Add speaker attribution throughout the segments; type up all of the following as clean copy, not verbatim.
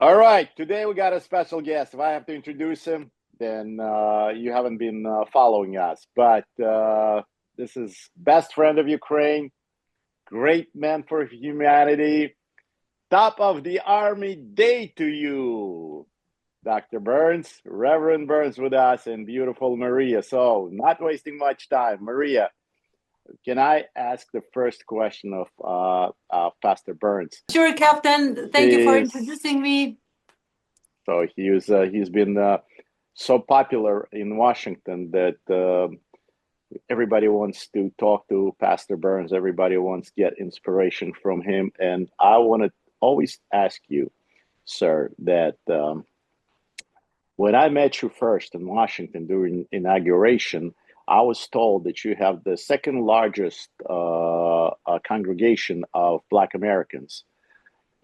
Speaker 1: All right, today we got a special guest. If I have to introduce him, then you haven't been following us. But this is best friend of Ukraine, great man for humanity, top of the army day to you, Dr. Burns, Reverend Burns with us, and beautiful Maria. So not wasting much time, Maria, can I ask the first question of Pastor Burns?
Speaker 2: Sure, Captain. Thank you for introducing me.
Speaker 1: So he's been so popular in Washington that everybody wants to talk to Pastor Burns. Everybody wants to get inspiration from him. And I want to always ask you, sir, that when I met you first in Washington during inauguration, I was told that you have the second largest congregation of Black Americans.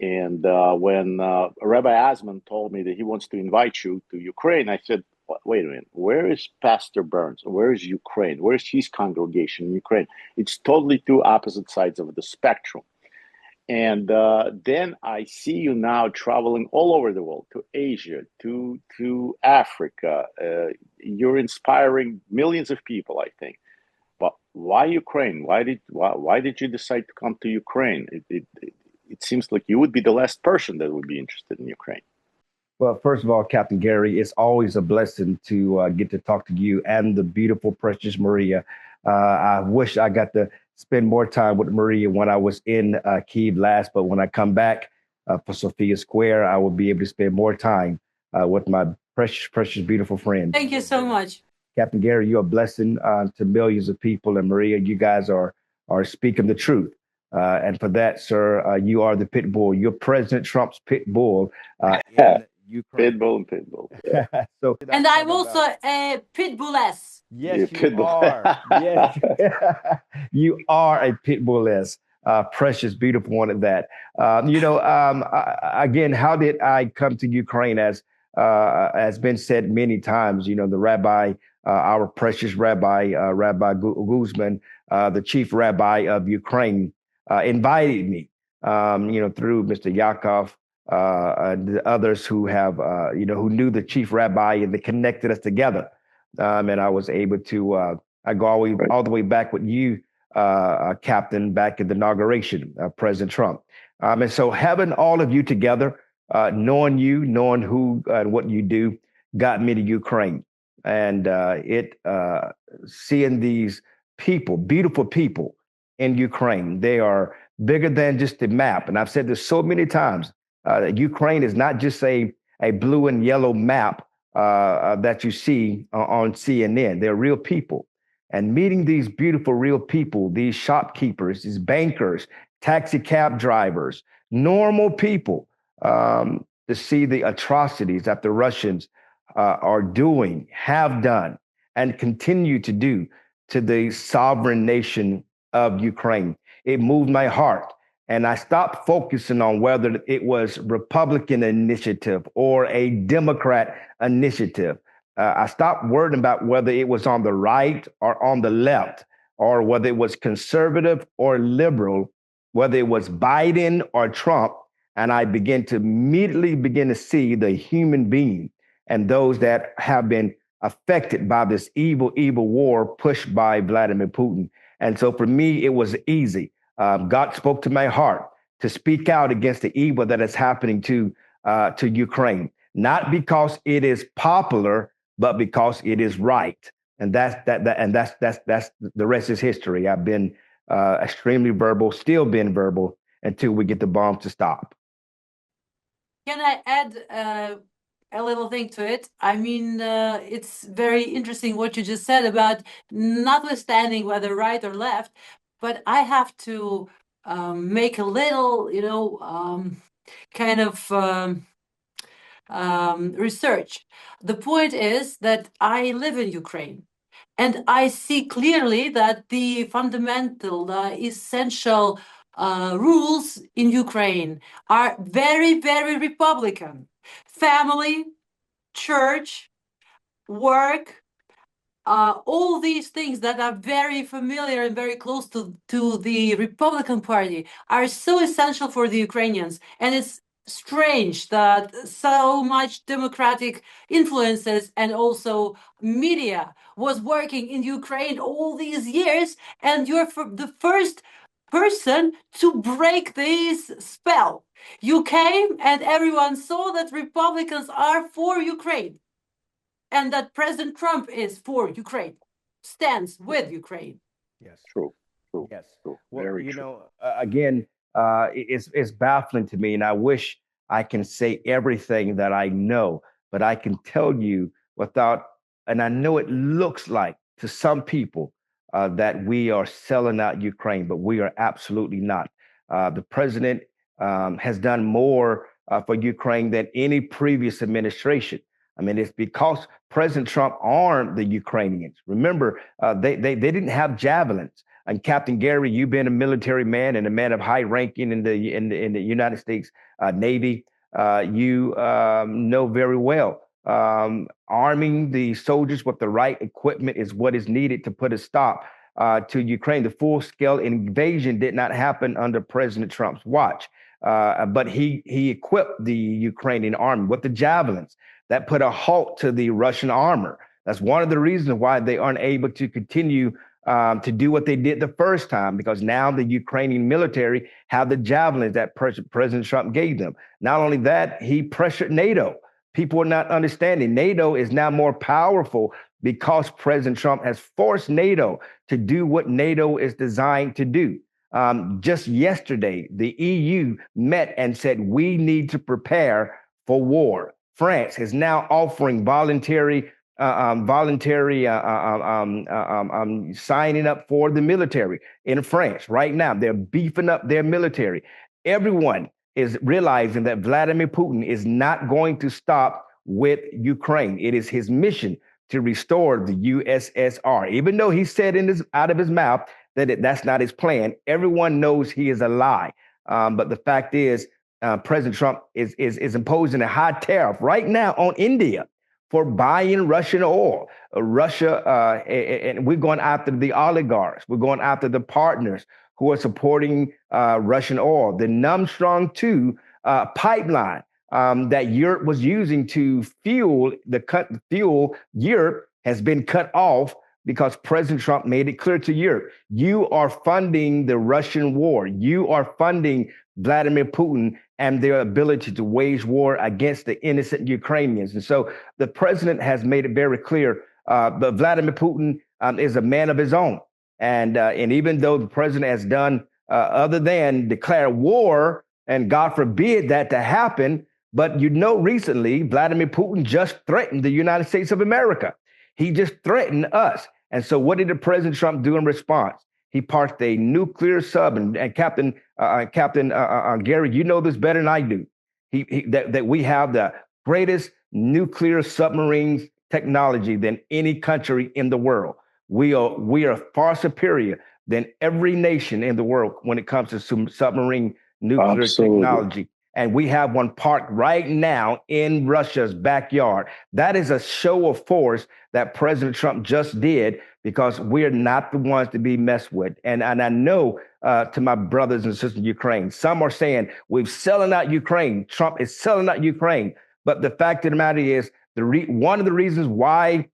Speaker 1: And when Rabbi Asman told me that he wants to invite you to Ukraine, I said, wait a minute, where is Pastor Burns? Where is Ukraine? Where's his congregation in Ukraine? It's totally two opposite sides of the spectrum. And then I see you now traveling all over the world, to Asia, to Africa. You're inspiring millions of people, I think. But why Ukraine? Why did you decide to come to Ukraine? It seems like you would be the last person that would be interested in Ukraine.
Speaker 3: Well, first of all, Captain Gary, it's always a blessing to get to talk to you and the beautiful, precious Maria. I wish I got to spend more time with Maria when I was in Kyiv last, but when I come back for Sophia Square, I will be able to spend more time with my precious, precious, beautiful friend.
Speaker 2: Thank you so much.
Speaker 3: Captain Gary, you're a blessing to millions of people. And Maria, you guys are speaking the truth. And for that, sir, you are the pit bull. You're President Trump's pit bull in Ukraine.
Speaker 1: Pit bull and pit bull.
Speaker 3: Yeah. So,
Speaker 2: and I'm also a pit bulless.
Speaker 3: Yes, you are. Yes, you are a pit bulless. Precious, beautiful one at that. Again, how did I come to Ukraine? As been said many times, the rabbi, our precious rabbi, Rabbi Guzman, the chief rabbi of Ukraine, invited me, through Mr. Yakov, and the others who have, who knew the chief rabbi, and they connected us together. And I was able to, I go all the way back with you, Captain, back at the inauguration, President Trump. And so having all of you together, knowing who and what you do, got me to Ukraine. And seeing these people, beautiful people in Ukraine, they are bigger than just the map. And I've said this so many times, Ukraine is not just a blue and yellow map that you see on CNN. They're real people. And meeting these beautiful, real people, these shopkeepers, these bankers, taxi cab drivers, normal people, to see the atrocities that the Russians are doing, have done, and continue to do to the sovereign nation of Ukraine. It moved my heart. And I stopped focusing on whether it was Republican initiative or a Democrat initiative. I stopped worrying about whether it was on the right or on the left, or whether it was conservative or liberal, whether it was Biden or Trump. And I began to immediately begin to see the human being and those that have been affected by this evil, evil war pushed by Vladimir Putin. And so for me, it was easy. God spoke to my heart to speak out against the evil that is happening to Ukraine, not because it is popular, but because it is right. And that's the rest is history. I've been extremely verbal, still been verbal until we get the bombs to stop.
Speaker 2: Can I add a little thing to it? I mean, it's very interesting what you just said about notwithstanding whether right or left, but I have to make a little, kind of research. The point is that I live in Ukraine, and I see clearly that the fundamental, essential rules in Ukraine are very, very Republican. Family, church, work, all these things that are very familiar and very close to the Republican Party are so essential for the Ukrainians. And it's strange that so much democratic influences and also media was working in Ukraine all these years, and you're the first person to break this spell. You came and everyone saw that Republicans are for Ukraine and that President Trump is for Ukraine, stands with Ukraine.
Speaker 3: Yes.
Speaker 1: True. True.
Speaker 3: Yes.
Speaker 1: True.
Speaker 3: Well,
Speaker 1: Very
Speaker 3: you
Speaker 1: true.
Speaker 3: know, again, it's baffling to me, and I wish I can say everything that I know, but I can tell you without, and I know it looks like to some people that we are selling out Ukraine, but we are absolutely not. The president has done more for Ukraine than any previous administration. I mean, it's because President Trump armed the Ukrainians. Remember, they didn't have javelins. And Captain Gary, you've been a military man and a man of high ranking in the United States Navy. You know very well. Arming the soldiers with the right equipment is what is needed to put a stop to Ukraine. The full-scale invasion did not happen under President Trump's watch, but he equipped the Ukrainian army with the javelins that put a halt to the Russian armor. That's one of the reasons why they aren't able to continue to do what they did the first time, because now the Ukrainian military have the javelins that President Trump gave them. Not only that, he pressured NATO. People are not understanding. NATO is now more powerful because President Trump has forced NATO to do what NATO is designed to do. Just yesterday, the EU met and said, we need to prepare for war. France is now offering voluntary signing up for the military in France right now. They're beefing up their military. Everyone is realizing that Vladimir Putin is not going to stop with Ukraine. It is his mission to restore the USSR. Even though he said out of his mouth that that's not his plan, everyone knows he is a lie. But the fact is, President Trump is imposing a high tariff right now on India for buying Russian oil. Russia, and we're going after the oligarchs. We're going after the partners who are supporting Russian oil. The Numstrong 2 pipeline that Europe was using to fuel Europe has been cut off because President Trump made it clear to Europe, you are funding the Russian war. You are funding Vladimir Putin and their ability to wage war against the innocent Ukrainians. And so the president has made it very clear that Vladimir Putin is a man of his own. And even though the president has done other than declare war, and God forbid that to happen, but recently Vladimir Putin just threatened the United States of America. He just threatened us. And so what did the President Trump do in response? He parked a nuclear sub, and Captain Gary, you know this better than I do. That we have the greatest nuclear submarines technology than any country in the world. We are far superior than every nation in the world when it comes to submarine nuclear technology. And we have one parked right now in Russia's backyard. That is a show of force that President Trump just did, because we're not the ones to be messed with. And I know to my brothers and sisters in Ukraine, some are saying we're selling out Ukraine. Trump is selling out Ukraine. But the fact of the matter is, one of the reasons why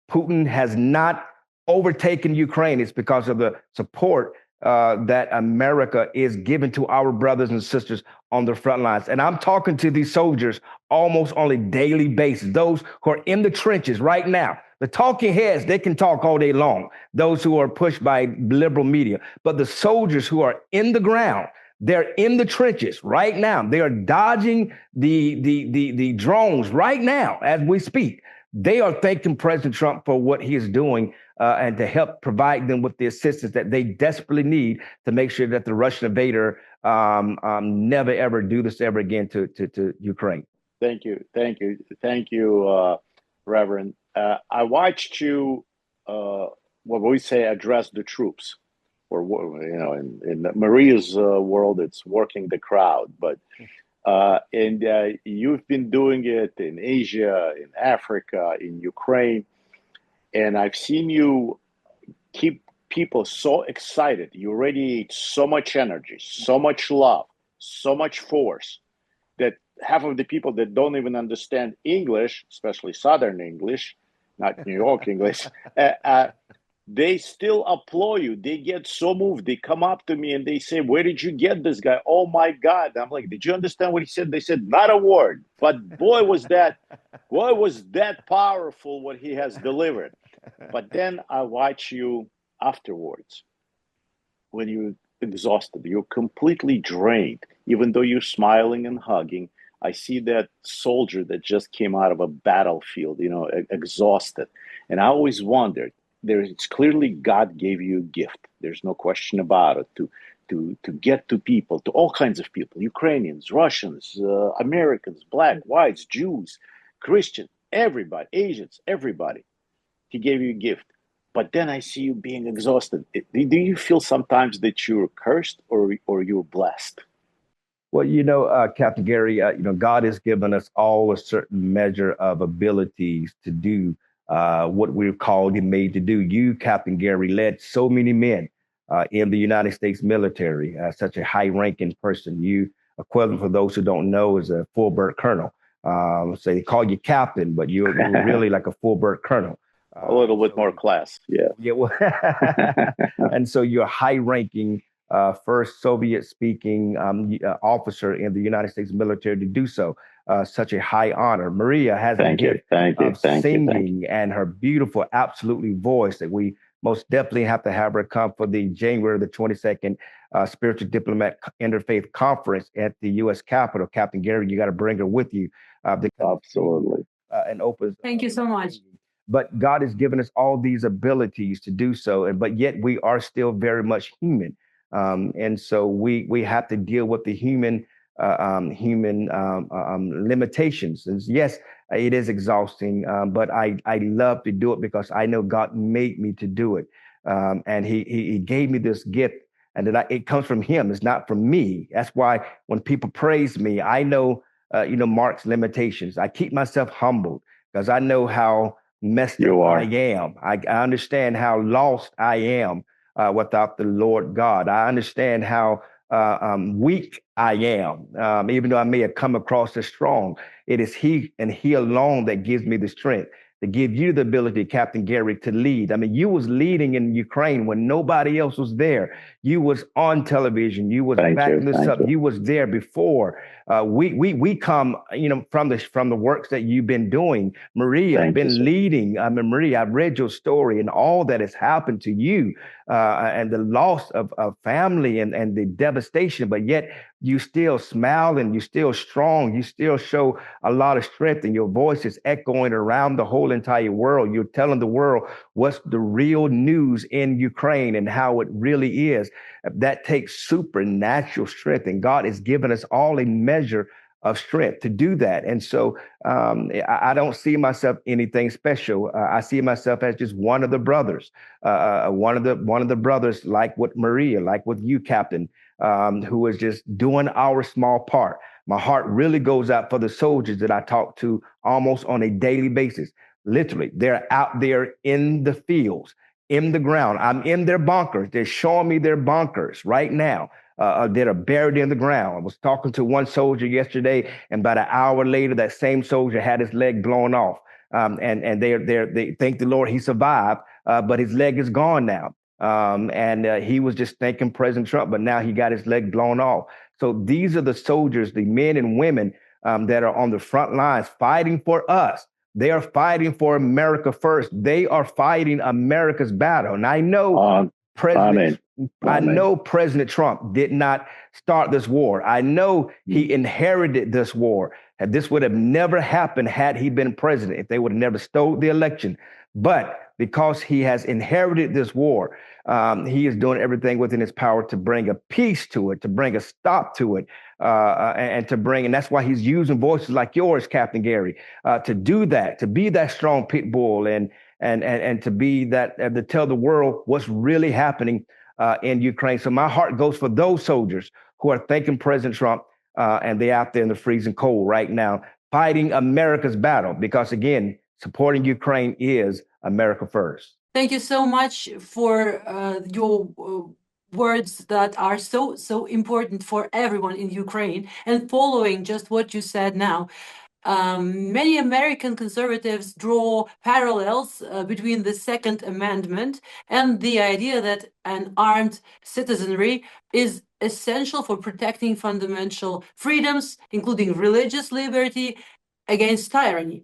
Speaker 3: Putin has not overtaken Ukraine is because of the support that America is giving to our brothers and sisters on the front lines. And I'm talking to these soldiers almost on a daily basis, those who are in the trenches right now. The talking heads, they can talk all day long, those who are pushed by liberal media. But the soldiers who are in the ground, they're in the trenches right now. They are dodging the drones right now as we speak. They are thanking President Trump for what he is doing and to help provide them with the assistance that they desperately need to make sure that the Russian invader never, ever do this ever again to Ukraine.
Speaker 1: Thank you, Reverend. I watched you, what we say, address the troops, or in Maria's world, it's working the crowd, but you've been doing it in Asia, in Africa, in Ukraine, and I've seen you keep people so excited. You radiate so much energy, so much love, so much force, that half of the people that don't even understand English, especially Southern English, not New York English, they still applaud you. They get so moved. They come up to me and they say, "Where did you get this guy? Oh my God." I'm like, "Did you understand what he said?" They said, "Not a word." But boy, was that powerful what he has delivered. But then I watch you afterwards. When you're exhausted, you're completely drained, even though you're smiling and hugging. I see that soldier that just came out of a battlefield, exhausted. And I always wondered, it's clearly God gave you a gift. There's no question about it, to get to people, to all kinds of people, Ukrainians, Russians, Americans, black, whites, Jews, Christians, everybody, Asians, everybody. He gave you a gift. But then I see you being exhausted. Do you feel sometimes that you're cursed or you're blessed?
Speaker 3: Well, Captain Gary, God has given us all a certain measure of abilities to do what we're called and made to do. You, Captain Gary, led so many men in the United States military, such a high-ranking person. You, equivalent for those who don't know, is a full-bird colonel. So they call you captain, but you're really like a full-bird colonel.
Speaker 1: A little bit more class, yeah.
Speaker 3: Yeah, well, and so you're a high-ranking, first Soviet-speaking officer in the United States military to do so. Such a high honor. Maria has a gift of singing and her beautiful, absolutely voice that we most definitely have to have her come for the January the 22nd Spiritual Diplomat Interfaith Conference at the U.S. Capitol. Captain Gary, you got to bring her with you.
Speaker 1: Absolutely.
Speaker 3: And opens.
Speaker 2: Thank you so much.
Speaker 3: But God has given us all these abilities to do so, but yet we are still very much human, and so we have to deal with the human limitations. And yes, it is exhausting, but I love to do it because I know God made me to do it, and He gave me this gift, and that it comes from Him. It's not from me. That's why when people praise me, I know Mark's limitations. I keep myself humbled because I know how messed up I am. I understand how lost I am without the Lord God. I understand how weak I am, even though I may have come across as strong. It is He and He alone that gives me the strength to give you the ability, Captain Gary, to lead. I mean, you was leading in Ukraine when nobody else was there. You was on television. You was backing this up. You was there before. We come, from the works that you've been doing. Maria been leading. I mean, Maria, I've read your story and all that has happened to you, and the loss of family and the devastation, but yet you still smile and you still strong. You still show a lot of strength, and your voice is echoing around the whole entire world. You're telling the world what's the real news in Ukraine and how it really is. That takes supernatural strength, and God has given us all a measure of strength to do that. And so I don't see myself anything special. I see myself as just one of the brothers, one of the brothers, like with Maria, like with you, Captain, who is just doing our small part. My heart really goes out for the soldiers that I talk to almost on a daily basis. Literally, they're out there in the fields, in the ground. I'm in their bunkers. They're showing me their bunkers right now that are buried in the ground. I was talking to one soldier yesterday, and about an hour later, that same soldier had his leg blown off. And they thank the Lord he survived, but his leg is gone now. And he was just thanking President Trump, but now he got his leg blown off. So these are the soldiers, the men and women that are on the front lines fighting for us. They are fighting for America first. They are fighting America's battle. And I know President Trump did not start this war. I know he inherited this war. And this would have never happened had he been president, if they would have never stole the election. But because he has inherited this war, he is doing everything within his power to bring a peace to it, to bring a stop to it, and that's why he's using voices like yours, Captain Gary, to do that, to be that strong pit bull and to be that, to tell the world what's really happening in Ukraine. So my heart goes for those soldiers who are thanking President Trump, and they're out there in the freezing cold right now, fighting America's battle, because again, supporting Ukraine is America first.
Speaker 2: Thank you so much for your words that are so important for everyone in Ukraine. And following just what you said now, many American conservatives draw parallels between the Second Amendment and the idea that an armed citizenry is essential for protecting fundamental freedoms, including religious liberty, against tyranny.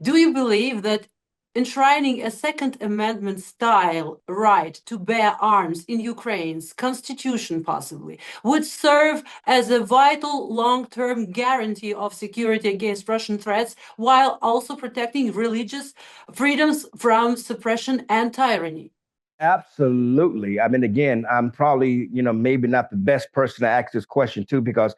Speaker 2: Do you believe that enshrining a Second Amendment style right to bear arms in Ukraine's constitution possibly would serve as a vital long-term guarantee of security against Russian threats while also protecting religious freedoms from suppression and tyranny?
Speaker 3: Absolutely. I mean, again, I'm probably, maybe not the best person to ask this question to, because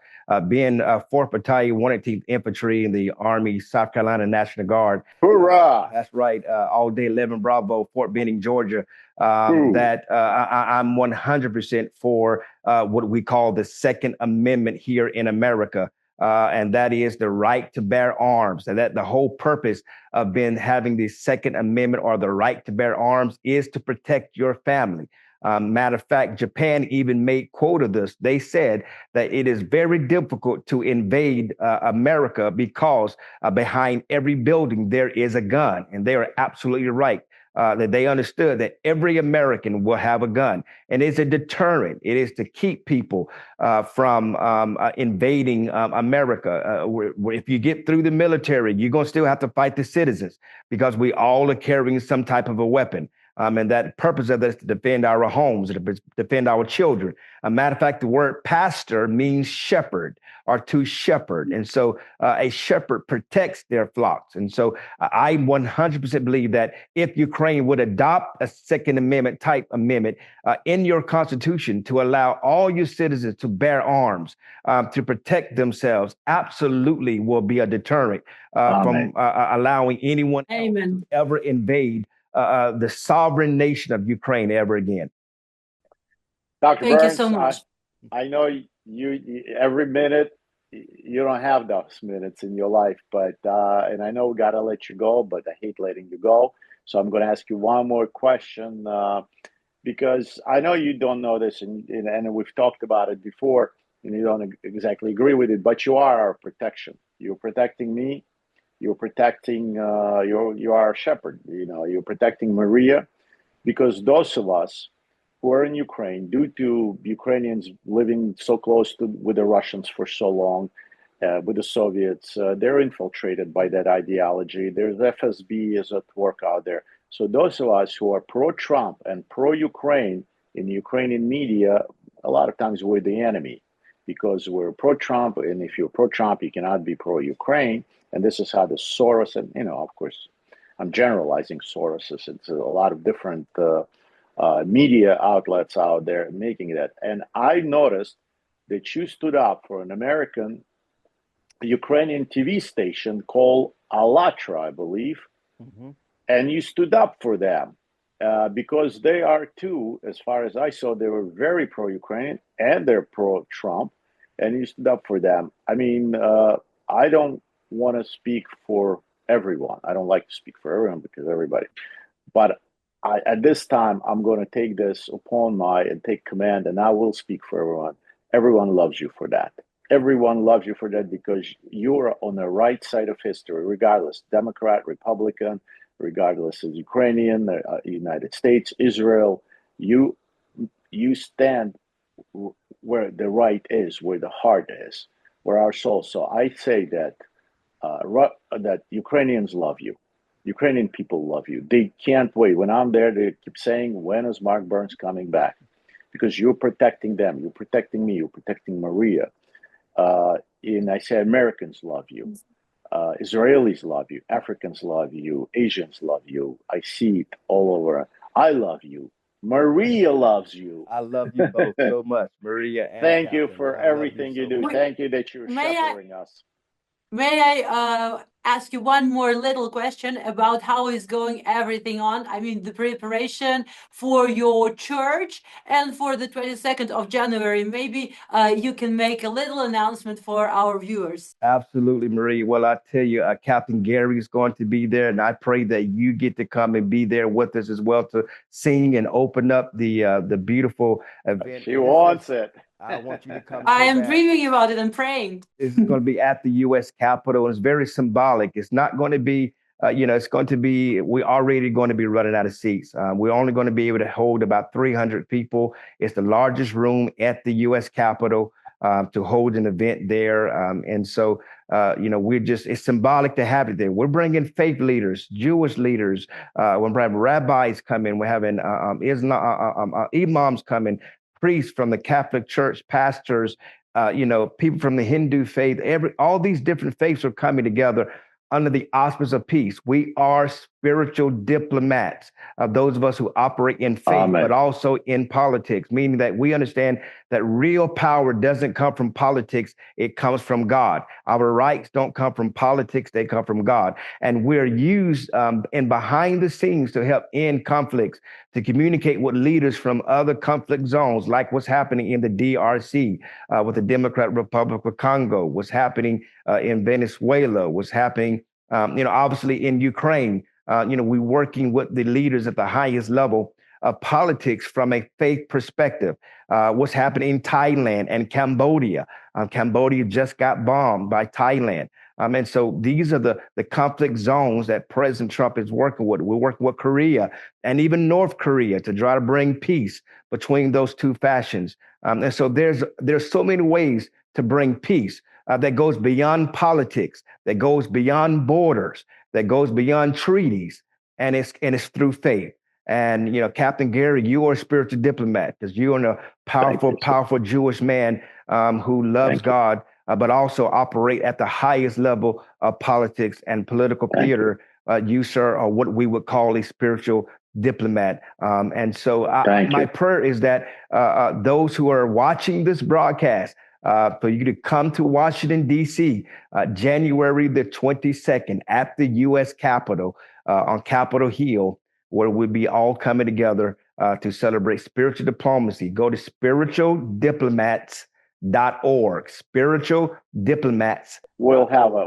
Speaker 3: being 4th Battalion, 118th Infantry in the Army, South Carolina National Guard.
Speaker 1: Hoorah!
Speaker 3: That's right. All day 11 Bravo, Fort Benning, Georgia. That I'm 100% for what we call the Second Amendment here in America. And that is the right to bear arms. And that the whole purpose of having the Second Amendment or the right to bear arms is to protect your family. Matter of fact, Japan even made quote of this. They said that it is very difficult to invade America because behind every building there is a gun. And they are absolutely right. That they understood that every American will have a gun, and it's a deterrent. It is to keep people from invading America. If you get through the military, you're going to still have to fight the citizens because we all are carrying some type of a weapon. And that purpose of this is to defend our homes, to defend our children. A matter of fact, the word pastor means shepherd or to shepherd. And so a shepherd protects their flocks. And so I 100% believe that if Ukraine would adopt a Second Amendment type amendment in your constitution to allow all your citizens to bear arms, to protect themselves, absolutely will be a deterrent from allowing anyone else to ever invade the sovereign nation of Ukraine ever again.
Speaker 1: Dr.
Speaker 2: Thank
Speaker 1: Burns,
Speaker 2: you so much.
Speaker 1: I know you every minute, you don't have those minutes in your life, but and I know we got to let you go, but I hate letting you go. So I'm going to ask you one more question because I know you don't know this, and we've talked about it before, and you don't exactly agree with it, but you are our protection. You're protecting me. You're protecting, you are a shepherd, you're protecting Maria, because those of us who are in Ukraine, due to Ukrainians living so close with the Russians for so long, with the Soviets, they're infiltrated by that ideology. There's FSB is at work out there. So those of us who are pro-Trump and pro-Ukraine in the Ukrainian media, a lot of times we're the enemy because we're pro-Trump. And if you're pro-Trump, you cannot be pro-Ukraine. And this is how the Soros, and of course, I'm generalizing Soros. It's a lot of different media outlets out there making that. And I noticed that you stood up for an American Ukrainian TV station called Allatra, I believe, and you stood up for them because they are too, as far as I saw, they were very pro-Ukrainian and they're pro-Trump, and you stood up for them. I mean, I don't want to speak for everyone. I don't like to speak for everyone because everybody, but at this time, I'm going to take this upon and take command, and I will speak for everyone. Everyone loves you for that. Everyone loves you for that because you're on the right side of history, regardless, Democrat, Republican, regardless of Ukrainian, United States, Israel. You stand where the right is, where the heart is, where our soul. So I say that that Ukrainians love you. Ukrainian people love you. They can't wait. When I'm there, they keep saying, when is Mark Burns coming back? Because you're protecting them. You're protecting me. You're protecting Maria. And I say Americans love you. Israelis love you. Africans love you. Asians love you. I see it all over. I love you. Maria loves you.
Speaker 3: I love you both so much, Maria. And
Speaker 1: Thank you
Speaker 3: Catherine.
Speaker 1: for
Speaker 3: I love
Speaker 1: everything you
Speaker 3: so
Speaker 1: do.
Speaker 3: much.
Speaker 1: Thank you that you're
Speaker 2: May
Speaker 1: shepherding us.
Speaker 2: May I ask you one more little question about how is going everything on. I mean, the preparation for your church and for the 22nd of January. Maybe you can make a little announcement for our viewers.
Speaker 3: Absolutely, Marie. Well, I tell you, Captain Gary is going to be there, and I pray that you get to come and be there with us as well to sing and open up the beautiful event.
Speaker 1: She wants it.
Speaker 3: I want you to come.
Speaker 2: I am dreaming about it and praying.
Speaker 3: It's going to be at the U.S. Capitol. It's very symbolic. It's not going to be, it's going to be, we're already going to be running out of seats. We're only going to be able to hold about 300 people. It's the largest room at the U.S. Capitol to hold an event there. And so, it's symbolic to have it there. We're bringing faith leaders, Jewish leaders. We're having rabbis come in. We're having imams come in, priests from the Catholic Church, pastors, people from the Hindu faith. All these different faiths are coming together under the auspice of peace. We are spiritual diplomats, those of us who operate in faith,
Speaker 1: Amen.
Speaker 3: but also in politics, meaning that we understand that real power doesn't come from politics. It comes from God. Our rights don't come from politics. They come from God. And we're used in behind the scenes to help end conflicts, to communicate with leaders from other conflict zones, like what's happening in the DRC with the Democratic Republic of Congo, what's happening in Venezuela, what's happening, obviously in Ukraine. We're working with the leaders at the highest level of politics from a faith perspective. What's happening in Thailand and Cambodia. Cambodia just got bombed by Thailand. And so these are the conflict zones that President Trump is working with. We're working with Korea and even North Korea to try to bring peace between those two factions. And so there's so many ways to bring peace that goes beyond politics, that goes beyond borders, that goes beyond treaties, and it's through faith. And Captain Gary, you are a spiritual diplomat because you are a powerful Jewish man who loves God, but also operate at the highest level of politics and political theater. You, sir, are what we would call a spiritual diplomat. And so my prayer is that those who are watching this broadcast, for you to come to Washington, D.C., January the 22nd at the U.S. Capitol on Capitol Hill, where we'll be all coming together to celebrate spiritual diplomacy. Go to spiritualdiplomats.org. Spiritual diplomats.
Speaker 1: We'll have a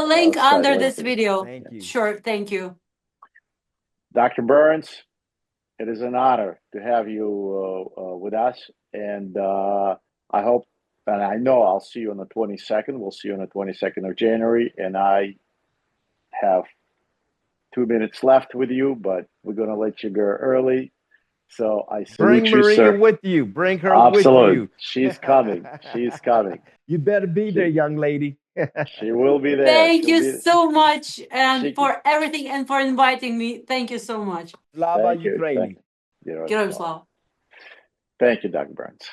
Speaker 2: link under this video.
Speaker 3: Thank you.
Speaker 2: Sure, thank you.
Speaker 1: Dr. Burns, it is an honor to have you with us. And I hope, and I know I'll see you on the 22nd. We'll see you on the 22nd of January. And I have 2 minutes left with you, but we're going to let you go early. So I salute you,
Speaker 3: Maria
Speaker 1: sir.
Speaker 3: with you. Bring her
Speaker 1: Absolutely.
Speaker 3: with you.
Speaker 1: She's coming. She's coming.
Speaker 3: You better be there, young lady.
Speaker 1: She will be there.
Speaker 2: Thank you so much and for everything and for inviting me. Thank you so much.
Speaker 3: Slava Ukraini.
Speaker 2: Героям слава.
Speaker 1: Thank you, Dr. Burns.